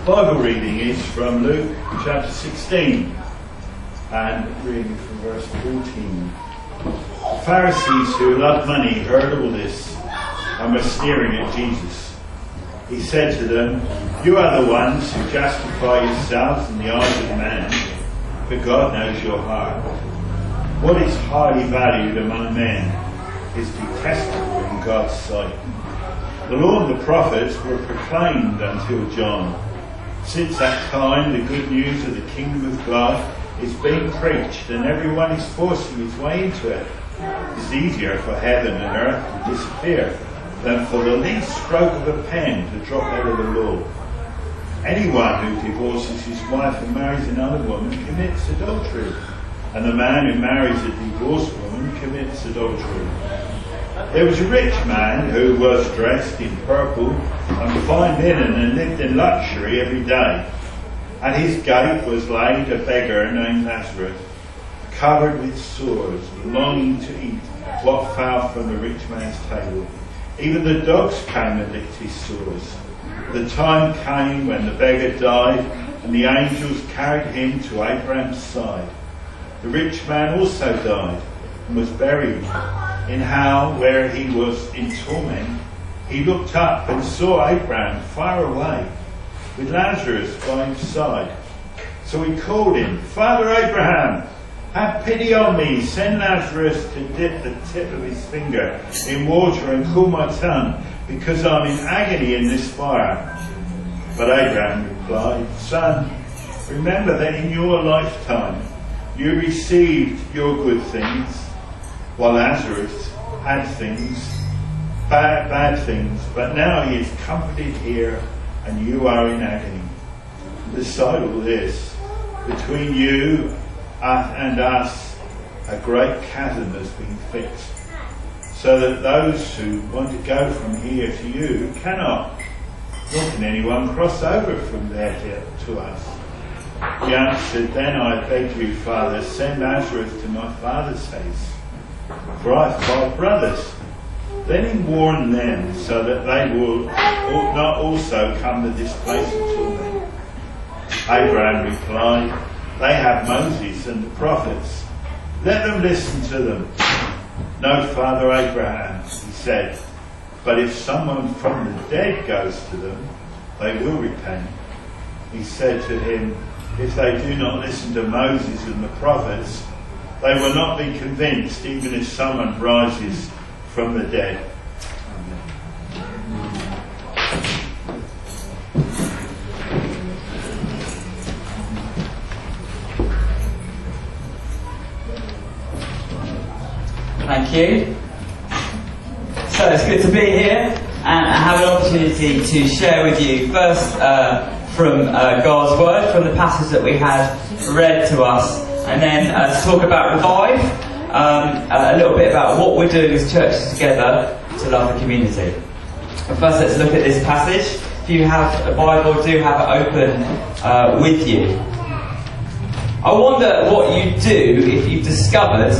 Bible reading is from Luke chapter 16 and reading from verse 14. The Pharisees who loved money heard all this and were sneering at Jesus. He said to them, "You are the ones who justify yourselves in the eyes of man, but God knows your heart. What is highly valued among men is detestable in God's sight." The law and the prophets were proclaimed until John. Since that time, the good news of the kingdom of God is being preached, and everyone is forcing his way into it. It's easier for heaven and earth to disappear than for the least stroke of a pen to drop out of the law. Anyone who divorces his wife and marries another woman commits adultery, and the man who marries a divorced woman commits adultery. There was a rich man who was dressed in purple and fine linen and lived in luxury every day. At his gate was laid a beggar named Lazarus, covered with sores, longing to eat what fell from the rich man's table. Even the dogs came and licked his sores. The time came when the beggar died, and the angels carried him to Abraham's side. The rich man also died and was buried. In hell, where he was in torment, he looked up and saw Abraham far away, with Lazarus by his side. So he called him, "Father Abraham, have pity on me. Send Lazarus to dip the tip of his finger in water and cool my tongue, because I'm in agony in this fire." But Abraham replied, "Son, remember that in your lifetime you received your good things, while Lazarus had bad things, but now he is comforted here and you are in agony. Beside all this, between you and us, a great chasm has been fixed, so that those who want to go from here to you cannot, nor can anyone cross over from there to us." He answered, "Then I beg you, Father, send Lazarus to my father's house, for I have 5 brothers." Then he warned them so that they will not also come to this place of torment. Abraham replied, "They have Moses and the prophets. Let them listen to them." "No, Father Abraham," he said, "but if someone from the dead goes to them, they will repent." He said to him, "If they do not listen to Moses and the prophets, they will not be convinced even if someone rises from the dead." Thank you. So it's good to be here and have an opportunity to share with you first from God's Word, from the passage that we had read to us, and then to talk about Revive, a little bit about what we're doing as churches together to love the community. But first let's look at this passage. If you have a Bible, do have it open with you. I wonder what you'd do if you discovered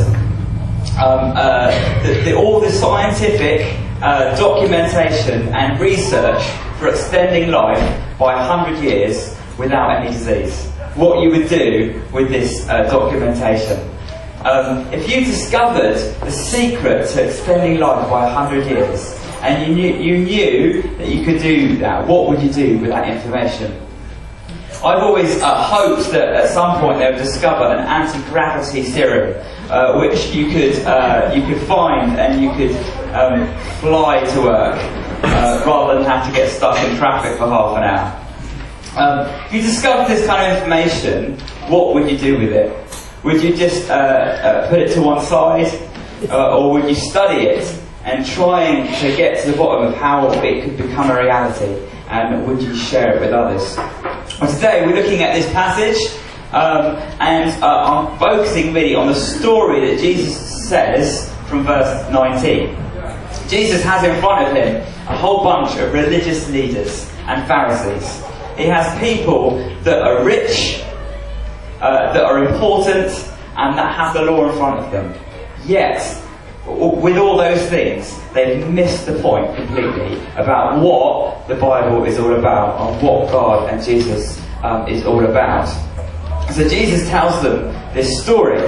all the scientific documentation and research for extending life by 100 years without any disease. What you would do with this documentation. If you discovered the secret to extending life by 100 years, and you knew that you could do that, what would you do with that information? I've always hoped that at some point they would discover an anti-gravity serum, which you could find and you could fly to work rather than have to get stuck in traffic for half an hour. If you discovered this kind of information, what would you do with it? Would you just put it to one side, or would you study it and trying to get to the bottom of how it could become a reality, and would you share it with others? Well, today we're looking at this passage, and I'm focusing really on the story that Jesus says from verse 19. Jesus has in front of him a whole bunch of religious leaders and Pharisees. He has people that are rich, that are important, and that have the law in front of them. Yet, with all those things, they've missed the point completely about what the Bible is all about and what God and Jesus is all about. So Jesus tells them this story.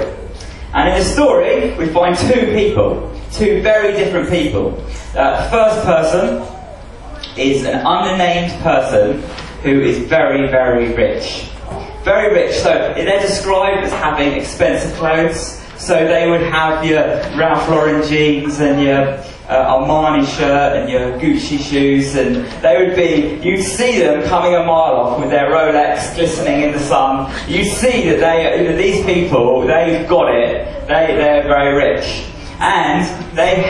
And in the story, we find two people, two very different people. The first person is an unnamed person who is very, very rich. Very rich. So they're described as having expensive clothes. So they would have your Ralph Lauren jeans and your Armani shirt and your Gucci shoes, and they would be, you'd see them coming a mile off with their Rolex glistening in the sun. You see that these people, they've got it. They're very rich. And they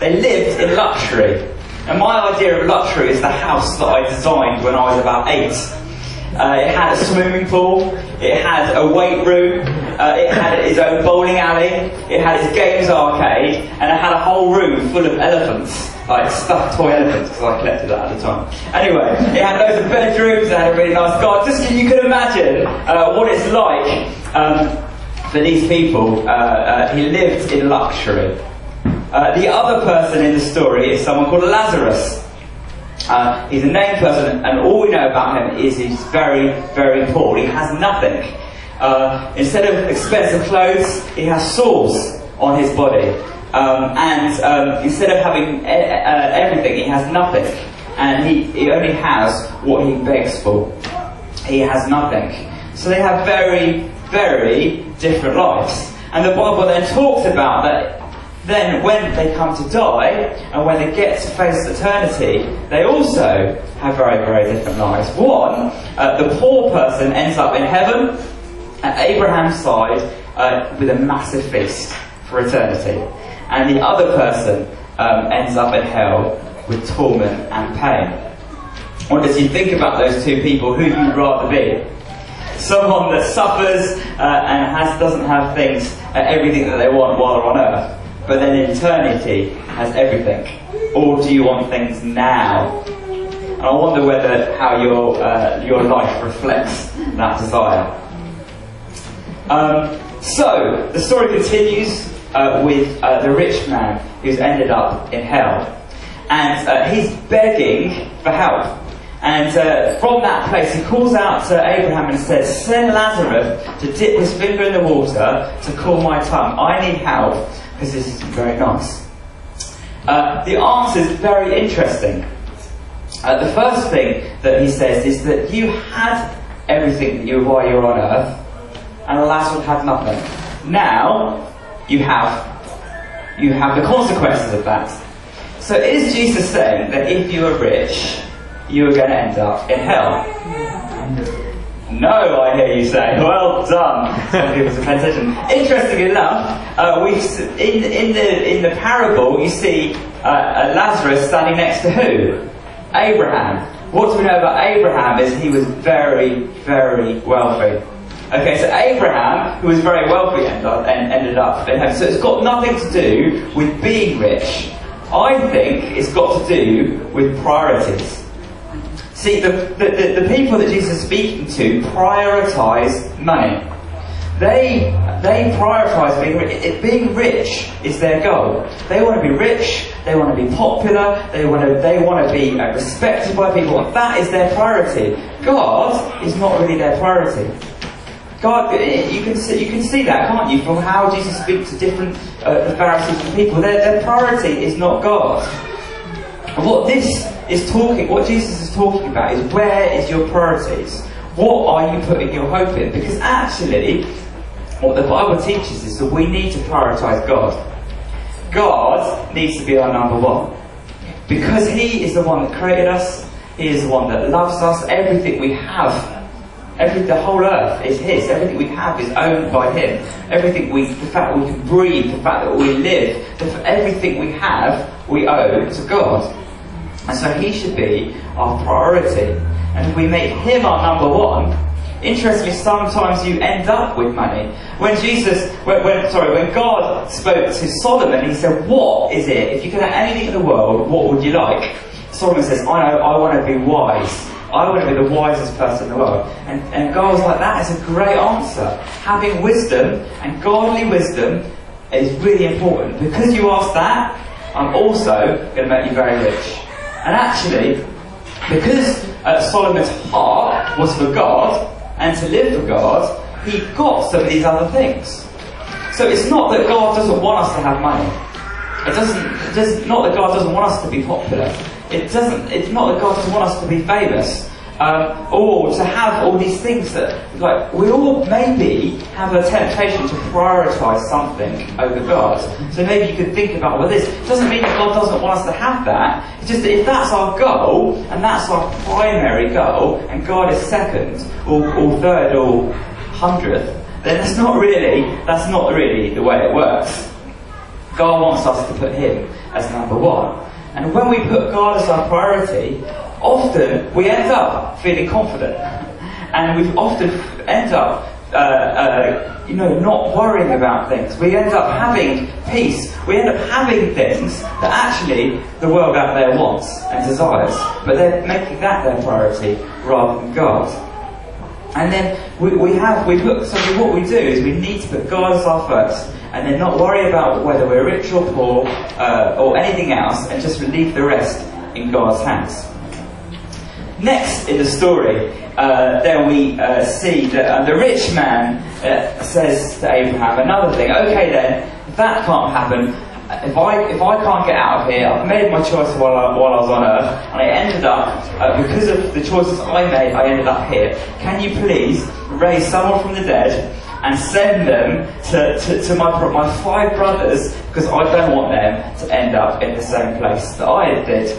lived in luxury. And my idea of luxury is the house that I designed when I was about 8. It had a swimming pool, it had a weight room, it had its own bowling alley, it had its games arcade, and it had a whole room full of elephants, like stuffed toy elephants, because I collected that at the time. Anyway, it had loads of bedrooms, it had a really nice garden. Just you can imagine what it's like for these people. He lived in luxury. The other person in the story is someone called Lazarus. He's a named person, and all we know about him is he's very, very poor. He has nothing. Instead of expensive clothes, he has sores on his body. Instead of having everything, he has nothing. And he only has what he begs for. He has nothing. So they have very, very different lives. And the Bible then talks about that. Then when they come to die, and when they get to face eternity, they also have very, very different lives. One, the poor person ends up in heaven, at Abraham's side, with a massive feast for eternity. And the other person ends up in hell with torment and pain. What does you think about those two people? Who you'd rather be? Someone that suffers and doesn't have things, everything that they want while they're on earth, but then in eternity has everything? Or do you want things now? And I wonder how your life reflects that desire. So the story continues with the rich man who's ended up in hell, and he's begging for help. And from that place he calls out to Abraham and says, "Send Lazarus to dip his finger in the water to cool my tongue. I need help, because this isn't very nice." The answer is very interesting. The first thing that he says is that you had everything while you were on earth, and Lazarus had nothing. Now you have the consequences of that. So is Jesus saying that if you are rich, you are going to end up in hell? No, I hear you say. Well done. Some people's attention. Interesting enough, in the parable you see Lazarus standing next to who? Abraham. What do we know about Abraham is he was very, very wealthy. Okay, so Abraham, who was very wealthy, ended up in heaven. So it's got nothing to do with being rich. I think it's got to do with priorities. See, the people that Jesus is speaking to prioritise money. They prioritise being rich. Being rich is their goal. They want to be rich. They want to be popular. They want to be respected by people. And that is their priority. God is not really their priority. God, you can see that, can't you, from how Jesus speaks to different the Pharisees and people. Their priority is not God. And what Jesus is talking about is, where is your priorities? What are you putting your hope in? Because actually, what the Bible teaches is that we need to prioritise God. God needs to be our number one. Because He is the one that created us. He is the one that loves us. Everything we have, the whole earth is His. Everything we have is owned by Him. The fact that we can breathe, the fact that we live, everything we have, we owe to God. And so He should be our priority. And if we make Him our number one, interestingly, sometimes you end up with money. When God spoke to Solomon, He said, "What is it? If you could have anything in the world, what would you like?" Solomon says, I want to be wise. I want to be the wisest person in the world. And God was like, that is a great answer. Having wisdom and godly wisdom is really important. Because you asked that, I'm also going to make you very rich. And actually, because Solomon's heart was for God and to live for God, he got some of these other things. So it's not that God doesn't want us to have money. It's not that God doesn't want us to be popular. It's not that God doesn't want us to be famous. Or to have all these things that, like, we all maybe have a temptation to prioritise something over God. So maybe you could think about, well, this doesn't mean that God doesn't want us to have that. It's just that if that's our goal, and that's our primary goal, and God is second, or third, or 100th, then that's not really the way it works. God wants us to put Him as number one. And when we put God as our priority, often we end up feeling confident, and we often end up, not worrying about things. We end up having peace. We end up having things that actually the world out there wants and desires, but they're making that their priority rather than God. And then what we do is we need to put God as our first, and then not worry about whether we're rich or poor or anything else, and just leave the rest in God's hands. Next in the story, then we see that the rich man says to Abraham another thing. Okay, then, if that can't happen, if I can't get out of here, I've made my choice while I was on earth, and I ended up, because of the choices I made, I ended up here. Can you please raise someone from the dead and send them to my 5 brothers, because I don't want them to end up in the same place that I did.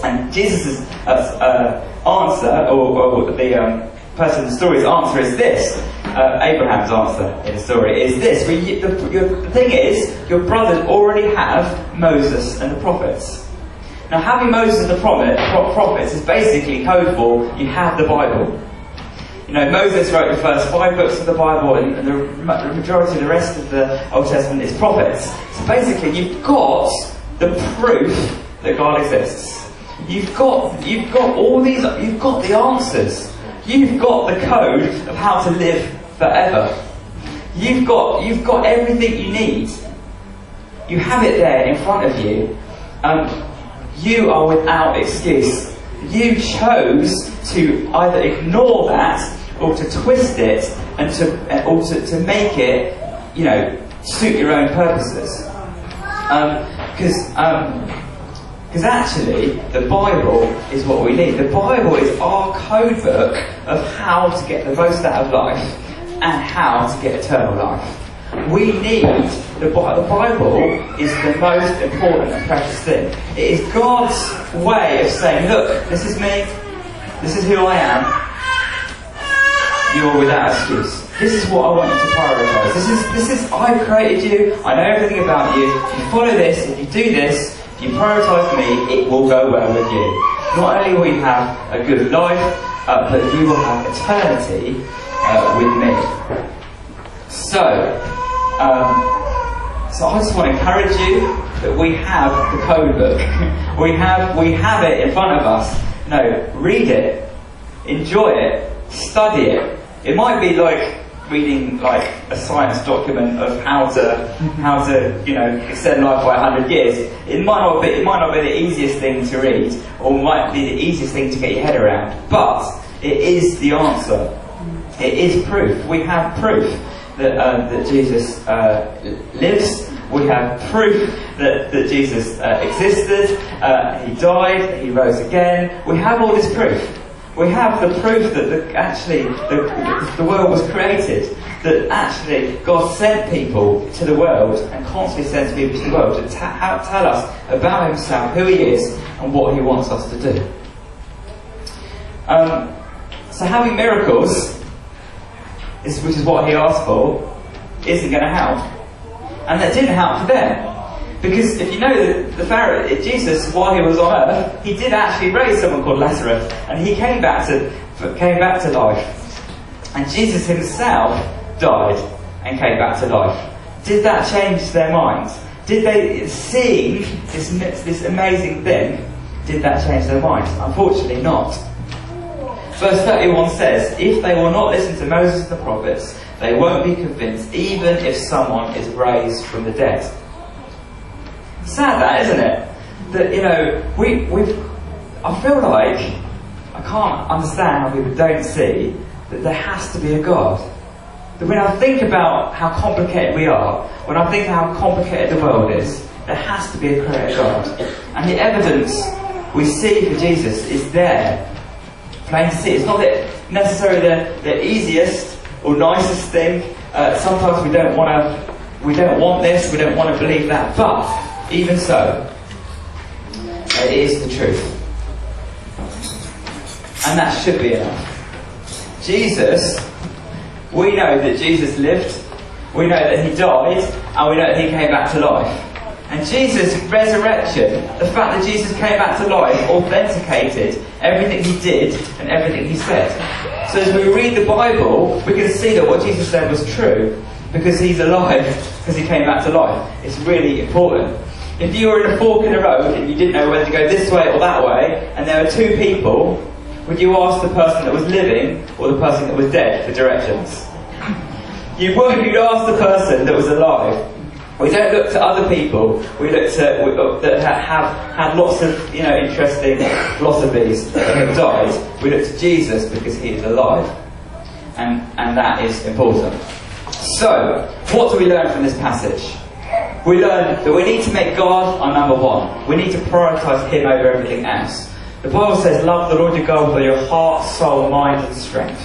And Jesus' answer, or the person in the story's answer is this. Abraham's answer in the story is this. The thing is, your brothers already have Moses and the prophets. Now, having Moses and the prophets is basically code for you have the Bible. Moses wrote the first 5 books of the Bible, and the majority of the rest of the Old Testament is prophets. So basically, you've got the proof that God exists. You've got all these. You've got the answers. You've got the code of how to live forever. You've got everything you need. You have it there in front of you. You are without excuse. You chose to either ignore that or to twist it and to make it, suit your own purposes. Because actually, the Bible is what we need. The Bible is our code book of how to get the most out of life and how to get eternal life. We need the Bible is the most important and precious thing. It is God's way of saying, look, this is me, this is who I am, you are without excuse. This is what I want you to prioritise. This is I created you, I know everything about you. If you follow this, if you do this, if you prioritise me, it will go well with you. Not only will you have a good life, but you will have eternity with me. So I just want to encourage you that we have the code book. we have it in front of us. Read it, enjoy it, study it. It might be like reading like a science document of how to extend life by 100 years. It might not be the easiest thing to read, or might be the easiest thing to get your head around. But it is the answer. It is proof. We have proof that Jesus lives. We have proof that Jesus existed. He died. He rose again. We have all this proof. We have the proof that the world was created. That actually God sent people to the world and constantly sends people to the world to tell us about Himself, who He is, and what He wants us to do. So having miracles, which is what He asked for, isn't going to help. And that didn't help for them. Because if you know that Jesus, while He was on earth, He did actually raise someone called Lazarus, and he came back to life. And Jesus Himself died and came back to life. Did that change their minds? Did they, seeing this amazing thing, did that change their minds? Unfortunately not. Verse 31 says, if they will not listen to Moses and the prophets, They won't be convinced even if someone is raised from the dead. Sad that, isn't it? That, you know, I feel like I can't understand how people don't see that there has to be a God. That when I think about how complicated we are, when I think how complicated the world is, there has to be a creator God. And the evidence we see for Jesus is there, plain to see. It's not necessarily the easiest or nicest thing. Sometimes we don't want this, we don't want to believe that. But even so, it is the truth. And that should be enough. Jesus, we know that Jesus lived, we know that he died, and we know that he came back to life. And Jesus' resurrection, the fact that Jesus came back to life, authenticated everything he did and everything he said. So as we read the Bible, we can see that what Jesus said was true, because he's alive, because he came back to life. It's really important. If you were in a fork in the road and you didn't know whether to go this way or that way, and there were two people, would you ask the person that was living or the person that was dead for directions? You would. You'd ask the person that was alive. We don't look to other people. We look to that have had lots of interesting philosophies that have died. We look to Jesus because he is alive, and that is important. So, what do we learn from this passage? We learn that we need to make God our number one. We need to prioritise him over everything else. The Bible says, love the Lord your God with your heart, soul, mind and strength.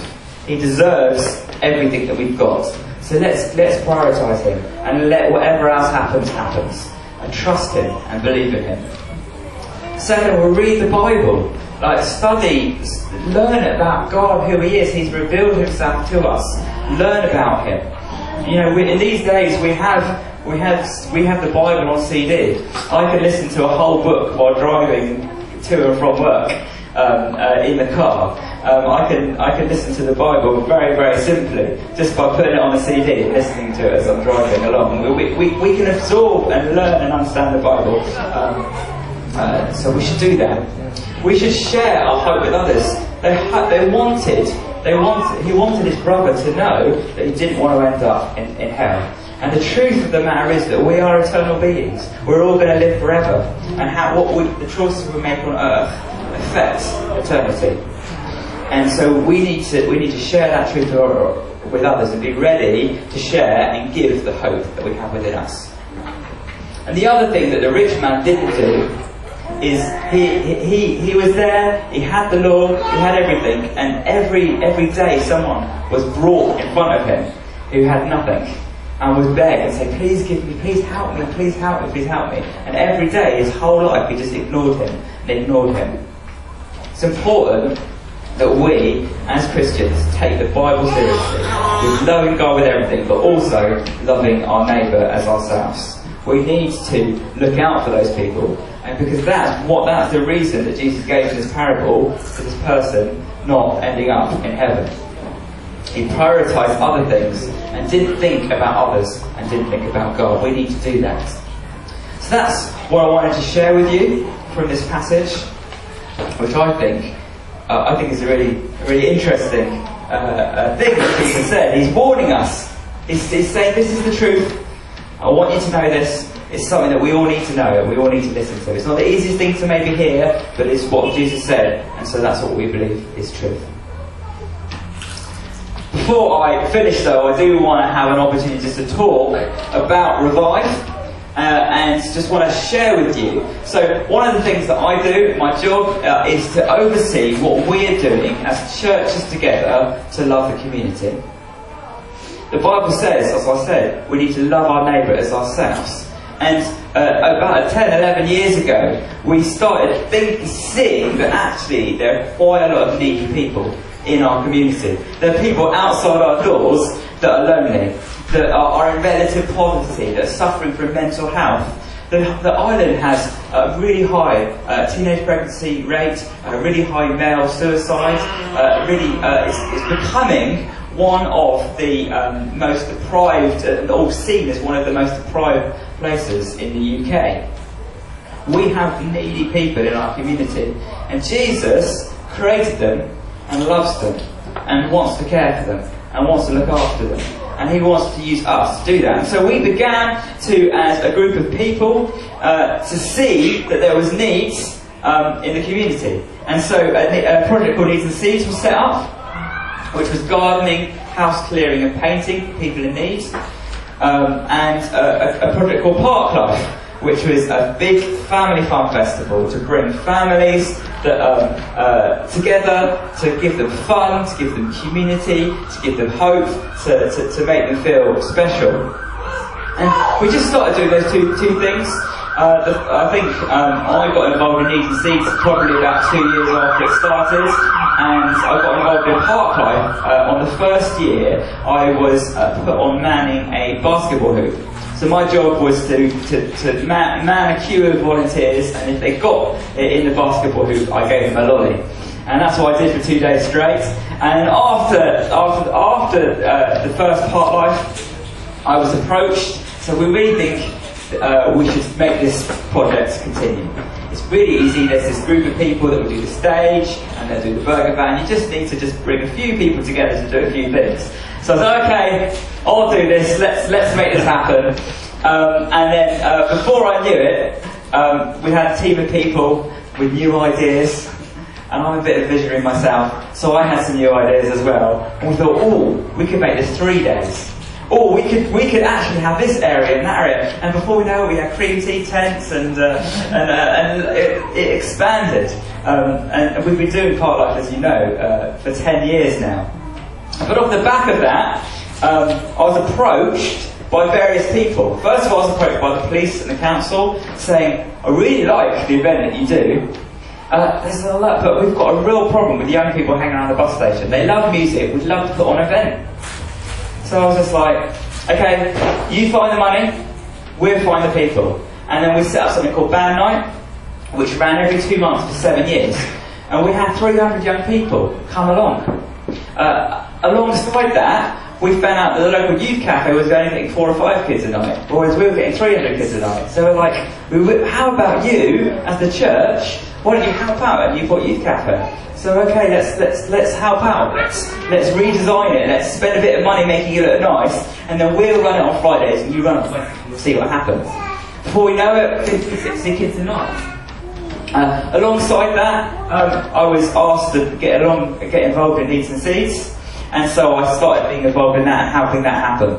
He deserves everything that we've got. So let's prioritise him and let whatever else happens. And trust him and believe in him. Second, we'll read the Bible. Study, learn about God, who he is. He's revealed himself to us. Learn about him. In these days we have the Bible on CD. I can listen to a whole book while driving to and from work in the car. I can listen to the Bible very, very simply just by putting it on a CD and listening to it as I'm driving along. We can absorb and learn and understand the Bible. So we should do that. We should share our hope with others. He wanted his brother to know that he didn't want to end up in hell. And the truth of the matter is that we are eternal beings. We're all going to live forever. And the choices we make on earth affects eternity. And so we need to share that truth with others and be ready to share and give the hope that we have within us. And the other thing that the rich man didn't do is he was there, he had the law, he had everything, and every day someone was brought in front of him who had nothing. And would beg and say, please give me, please help me, please help me, please help me. And every day, his whole life, he just ignored him and ignored him. It's important that we, as Christians, take the Bible seriously, with loving God with everything, but also loving our neighbour as ourselves. We need to look out for those people, and because that's the reason that Jesus gave in this parable for this person not ending up in heaven. He prioritised other things and didn't think about others and didn't think about God. We need to do that. So that's what I wanted to share with you from this passage, which I think is a really, really interesting thing that Jesus said. He's warning us. He's saying, this is the truth. I want you to know this. It's something that we all need to know and we all need to listen to. It's not the easiest thing to maybe hear, but it's what Jesus said, and so that's what we believe is truth. Before I finish though, I do want to have an opportunity just to talk about Revive and just want to share with you. So one of the things that I do, my job, is to oversee what we're doing as churches together to love the community. The Bible says, as I said, we need to love our neighbour as ourselves. And about 10, 11 years ago, we started seeing that actually there are quite a lot of needy people in our community. There are people outside our doors that are lonely, that are in relative poverty, that are suffering from mental health. The island has a really high teenage pregnancy rate, a really high male suicide. It's becoming one of the most deprived, or seen as one of the most deprived places in the UK. We have needy people in our community, and Jesus created them and loves them and wants to care for them and wants to look after them. and He wants to use us to do that. And so we began to, as a group of people, to see that there was needs in the community. And so a project called Needs and Seeds was set up, which was gardening, house clearing and painting for people in need. And a project called Park Life, which was a big family fun festival to bring families that, together, to give them fun, to give them community, to give them hope, to make them feel special. And we just started doing those two things. I think I got involved in Needs and Seeds probably about 2 years after it started, and I got involved in Park Life. On the first year, I was put on manning a basketball hoop. So my job was to man a queue of volunteers, and if they got it in the basketball hoop, I gave them a lolly. And that's what I did for 2 days straight. And after the first Park Life, I was approached. So we really think we should make this project continue. It's really easy. There's this group of people that will do the stage and they'll do the burger van. You just need to bring a few people together to do a few things. So I said, okay, I'll do this. Let's make this happen. And then before I knew it, we had a team of people with new ideas. And I'm a bit of a visionary myself, so I had some new ideas as well. And we thought, oh, we could make this 3 days. Or we could actually have this area and that area, and before we know it, we had cream tea tents, and it expanded. And we've been doing Park Life, as you know, for 10 years now. But off the back of that, I was approached by various people. First of all, I was approached by the police and the council, saying, "I really like the event that you do. There's a lot, but we've got a real problem with young people hanging around the bus station. They love music. We'd love to put on an event." So I was just like, okay, you find the money, we'll find the people. And then we set up something called Band Night, which ran every 2 months for 7 years. And we had 300 young people come along. Alongside that, we found out that the local youth cafe was only getting 4 or 5 kids a night, whereas we were getting 300 kids a night. So we're like, how about you, as the church, why don't you help out at Newport Youth Cafe? So okay, let's help out. Let's redesign it. Let's spend a bit of money making it look nice, and then we'll run it on Fridays, and you run it on Wednesdays, and we'll see what happens. Before we know it, 50, 60 kids a night. Alongside that, I was asked to get involved in Needs and Seeds, and so I started being involved in that and helping that happen.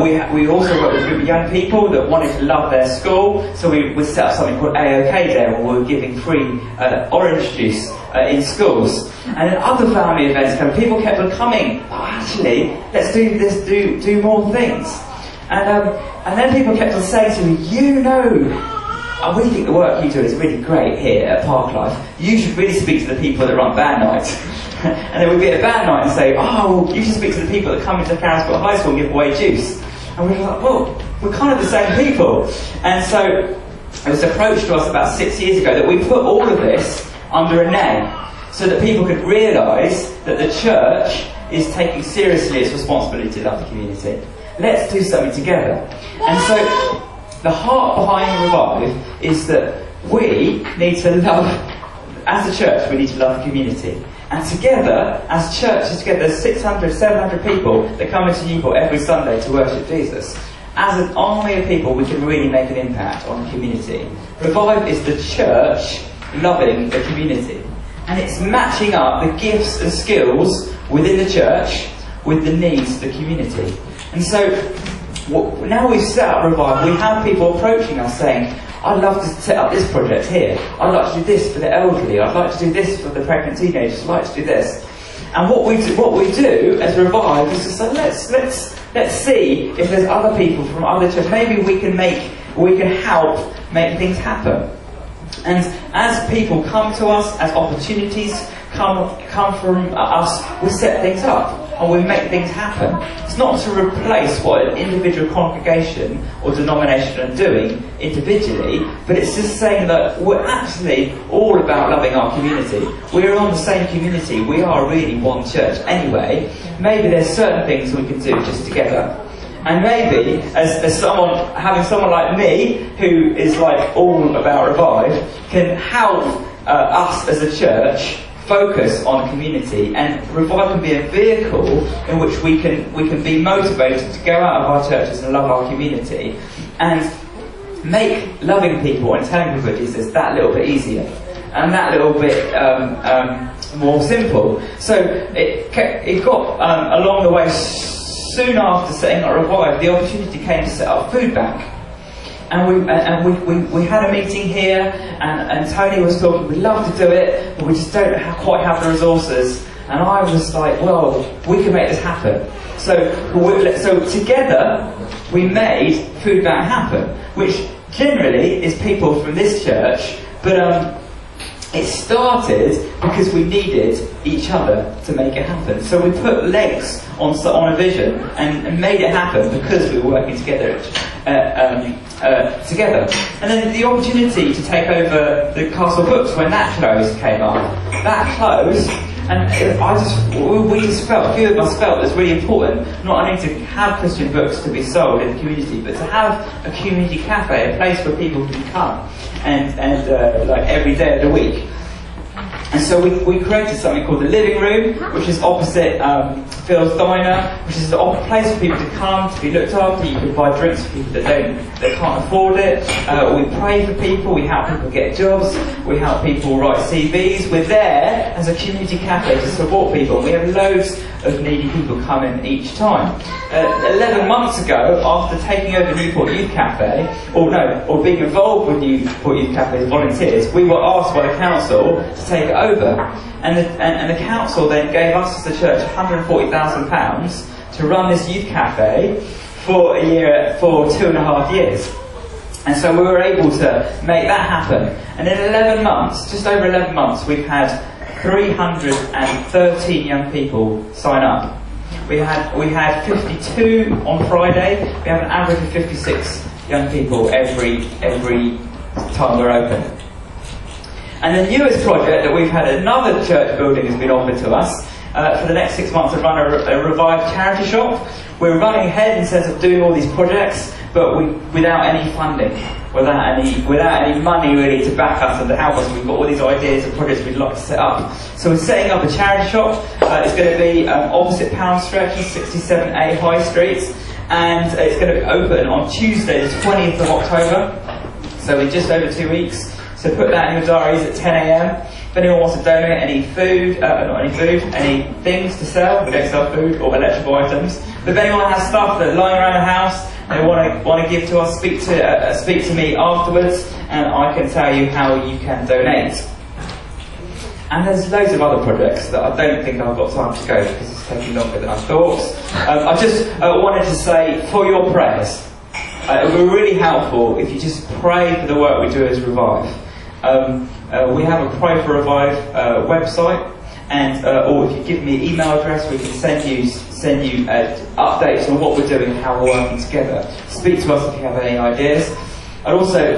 We also worked with a group of young people that wanted to love their school, so we set up something called AOK Day, where we were giving free orange juice in schools. And then other family events came. People kept on coming. Oh, actually, let's do this, do more things. And then people kept on saying to me, you know, we think the work you do is really great here at Park Life. You should really speak to the people that run Band Night. And then we'd be at Band Night and say, oh, you should speak to the people that come into Carisbrooke High School and give away juice. And we were like, well, we're kind of the same people. And so it was approached to us about 6 years ago that we put all of this under a name, so that people could realise that the church is taking seriously its responsibility to love the community. Let's do something together. And so the heart behind Revive is that we need to love, as a church, we need to love the community. And together, as churches, together, there's 600, 700 people that come into Newport every Sunday to worship Jesus. As an army of people, we can really make an impact on the community. Revive is the church loving the community. And it's matching up the gifts and skills within the church with the needs of the community. And so, now we've set up Revive, we have people approaching us saying, I'd love to set up this project here. I'd like to do this for the elderly. I'd like to do this for the pregnant teenagers. I'd like to do this. And what we do as Revive is to say, let's see if there's other people from other churches. Maybe we can help make things happen. And as people come to us, as opportunities come from us, we set things up and we make things happen. It's not to replace what an individual congregation or denomination are doing individually, but it's just saying that we're actually all about loving our community. We're on the same community. We are really one church anyway. Maybe there's certain things we can do just together. And maybe, as someone, having someone like me, who is like all about Revive, can help us as a church focus on community, and Revive can be a vehicle in which we can be motivated to go out of our churches and love our community and make loving people and telling people Jesus that little bit easier and that little bit more simple. So it got along the way. Soon after setting up Revive, the opportunity came to set up Food Bank. And we had a meeting here, and Tony was talking, we'd love to do it, but we just don't quite have the resources. And I was like, well, we can make this happen. So together, we made Food Bank happen, which generally is people from this church, but it started because we needed each other to make it happen. So we put legs on a vision and made it happen because we were working together. And then the opportunity to take over the Castle Books when that closed came up. That closed, and a few of us felt it was really important not only to have Christian books to be sold in the community, but to have a community cafe, a place where people can come and like every day of the week. And so we created something called the Living Room, which is opposite Phil's Diner, which is a place for people to come, to be looked after. You can buy drinks for people that can't afford it. We pray for people, we help people get jobs, we help people write CVs. We're there as a community cafe to support people. We have loads of needy people come in each time. 11 months ago, after taking over Newport Youth Cafe, or being involved with Newport Youth Cafe as volunteers, we were asked by the council to take it over. And the council then gave us as a church £140,000 to run this youth cafe for 2.5 years. And so we were able to make that happen. And in 11 months, just over 11 months, we've had 313 young people sign up. We had 52 on Friday. We have an average of 56 young people every time we're open. And the newest project that we've had, another church building has been offered to us for the next 6 months to run a Revive charity shop. We're running ahead in terms of doing all these projects, but without any funding, without any money really to back us and to help us. We've got all these ideas and projects we'd like to set up. So we're setting up a charity shop. It's going to be opposite Pound Stretch, 67A High Street, and it's going to be open on Tuesday, the 20th of October. So in just over 2 weeks. So put that in your diaries at 10 a.m. If anyone wants to donate any things to sell, we don't sell food or electrical items. But if anyone has stuff that's lying around the house and they want to give to us, speak to me afterwards, and I can tell you how you can donate. And there's loads of other projects that I don't think I've got time to go because it's taking longer than I thought. I just wanted to say, for your prayers, it would be really helpful if you just pray for the work we do as Revive. We have a Pray for Revive website, and or if you give me an email address, we can send you updates on what we're doing and how we're working together. Speak to us if you have any ideas. I'd also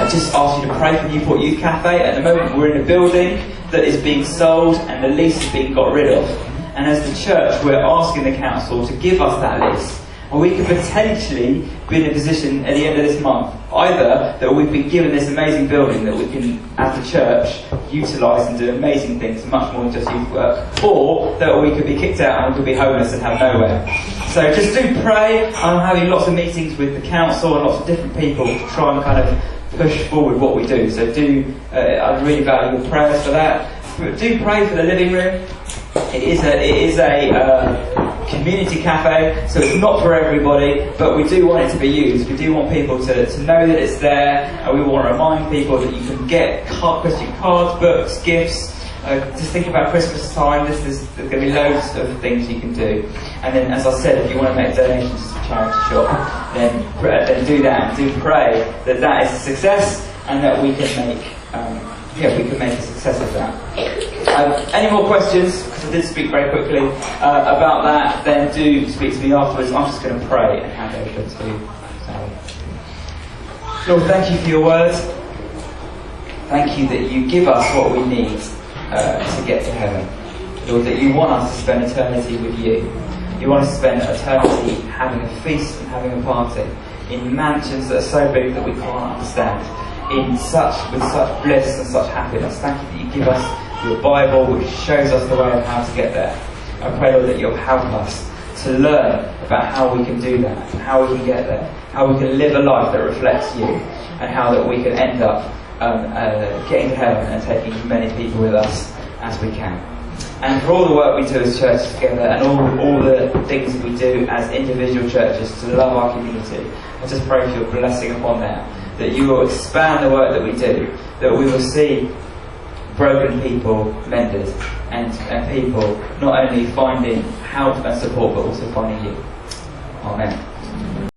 just ask you to pray for Newport Youth Cafe. At the moment, we're in a building that is being sold and the lease is being got rid of. And as the church, we're asking the council to give us that lease. And we could potentially be in a position at the end of this month, either that we've been given this amazing building that we can, as a church, utilise and do amazing things, much more than just youth work, or that we could be kicked out and we could be homeless and have nowhere. So just do pray. I'm having lots of meetings with the council and lots of different people to try and kind of push forward what we do. So I'd really value your prayers for that. But do pray for the living room. It is a community cafe, so it's not for everybody, but we do want it to be used. We do want people to know that it's there, and we want to remind people that you can get Christian cards, books, gifts. Just think about Christmas time. There's going to be loads of things you can do. And then, as I said, if you want to make donations to the charity shop, then do that. And do pray that that is a success, and that we can make a success of that. Any more questions? Because I did speak very quickly about that. Then do speak to me afterwards. I'm just going to pray and hand over to Sally. Lord, thank you for your words. Thank you that you give us what we need to get to heaven. Lord, that you want us to spend eternity with you. You want us to spend eternity having a feast and having a party in mansions that are so big that we can't understand, with such bliss and such happiness. Thank you that you give us your Bible, which shows us the way of how to get there. I pray, Lord, that you'll help us to learn about how we can do that, and how we can get there, how we can live a life that reflects you, and how that we can end up getting to heaven and taking as many people with us as we can. And for all the work we do as churches together, and all the things that we do as individual churches to love our community, I just pray for your blessing upon that you will expand the work that we do, that we will see broken people mended, and people not only finding help and support, but also finding you. Amen.